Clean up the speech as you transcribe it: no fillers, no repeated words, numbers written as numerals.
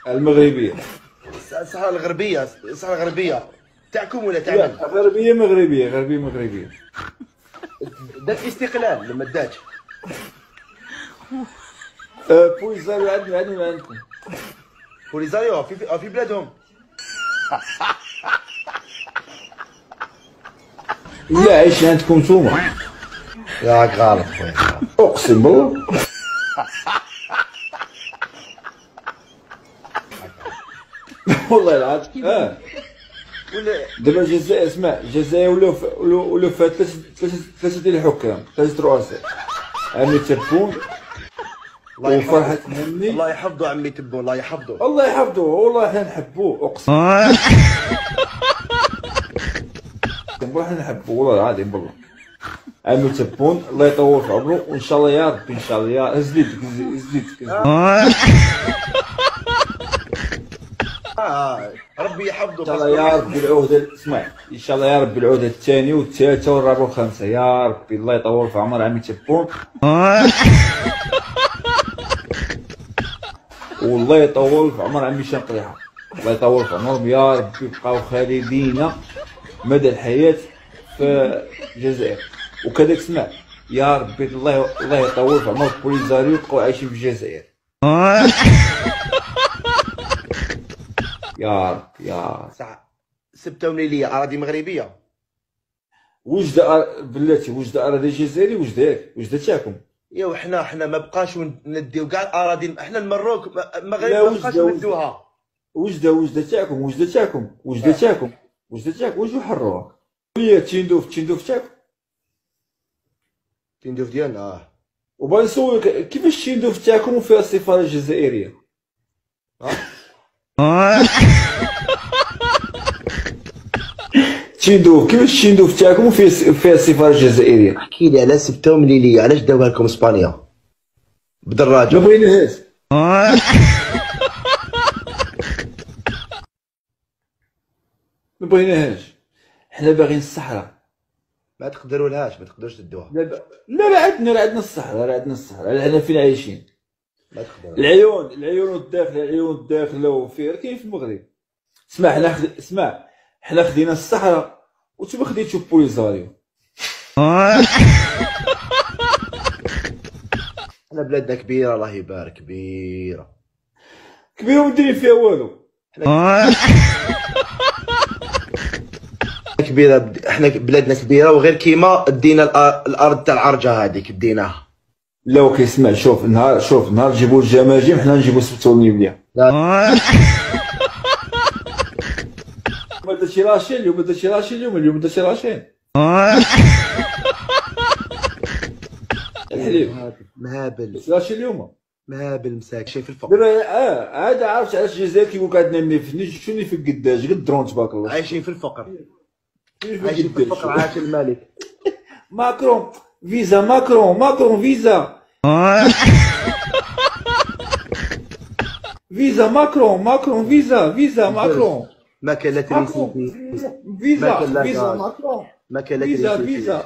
المغربيه. الصحراء الغربيه، الصحراء الغربيه تاعكم ولا تاعنا؟ لا غربيه مغربيه، غربيه مغربيه. دات الاستقلال لما دات. بوليزاريو عندنا عندكم. بوليزاريو في بلادهم. لا عايشين عندكم نتوما. ياك غلط خويا. اقسم بالله. والله العظيم. ولا دابا الجزائر، اسمع، الجزائر ولاو فيها ثلاثه ديال الحكام، ثلاثه رؤساء. عمي تبون وفرحة هني. الله يحفظه عمي تبون، الله يحفظه. الله يحفظه، والله حنا نحبوه اقسم بالله، حنا نحبوه والله العظيم بالله. عمي تبون الله يطول في عمره، وان شاء الله يا ربي، ان شاء الله يا هز ليدك هز ليدك. ربي يحفظه. ان شاء الله يا ربي العهده، اسمع، ان شاء الله يا ربي العهده الثانيه والثالثه والرابعه والخامسه يا ربي، الله يطول في عمر عمي تبون. والله يطول في عمر عمي هشام قريحه، الله يطول في عمرهم يا ربي، يبقاو خالدين مدى الحياه في الجزائر. وكذلك اسمع يا ربي، الله يطول في عمر بوليزاريو، يبقاو عايشين في الجزائر يا رب. يا ساعة 6 ونيلية أراضي مغربية. وجده بلاتي، وجده اراضي جزائري، وجده تاعكم. ايوا حنا ما بقاش نديو كاع الاراضي، حنا المروك المغرب لا ما بقاش ندوها. وجده تاعكم، وجده تاعكم واش حروها. هي تيندوف تاعكم. تندوف ديالنا وبغي نسولك كيفاش التيندوف تاعكم وفيها السفاره الجزائريه؟ كيفاش التيندوف تاعكم وفيها السفاره الجزائريه؟ احكي لي على 6 مليلية، علاش داوها لكم اسبانيا بدراجة؟ ما بغيناهاش. ما بغيناهاش، حنا باغيين الصحراء. ما تقدرولهاش، ما تقدروش تدوها. لا عندنا الصحراء، حنا فين عايشين. ما تقدر. العيون الداخله وفيها كاين في المغرب. اسمع حنا خدينا الصحراء وانتوما خديتو بوليزاريو. حنا بلادنا كبيرة الله يبارك، كبيرة ومديرين فيها والو. كبيرة، حنا بلادنا كبيرة، وغير كيما دينا الأرض تاع العرجة هذيك ديناها. لا وكيسمع، شوف نهار نجيبو الجماجم، حنا نجيبو سبتوني مليح. ما درتي راشين اليوم، اليوم درتي راشين. الحليب مهابل راشين اليوم، مهابل مساك شايف الفقر. دابا عاد عرفت علاش الجزائر كيقول لك عندنا النفط، شنو في القداج، غير الدرون تبارك الله. عايشين في الفقر، عايشين في الفقر. عاش الملك. ماكرون فيزا، ماكرون فيزا. فيزا ماكرون فيزا ماكرون. ماكلة فيزا ماكرون. ماكلة فيزا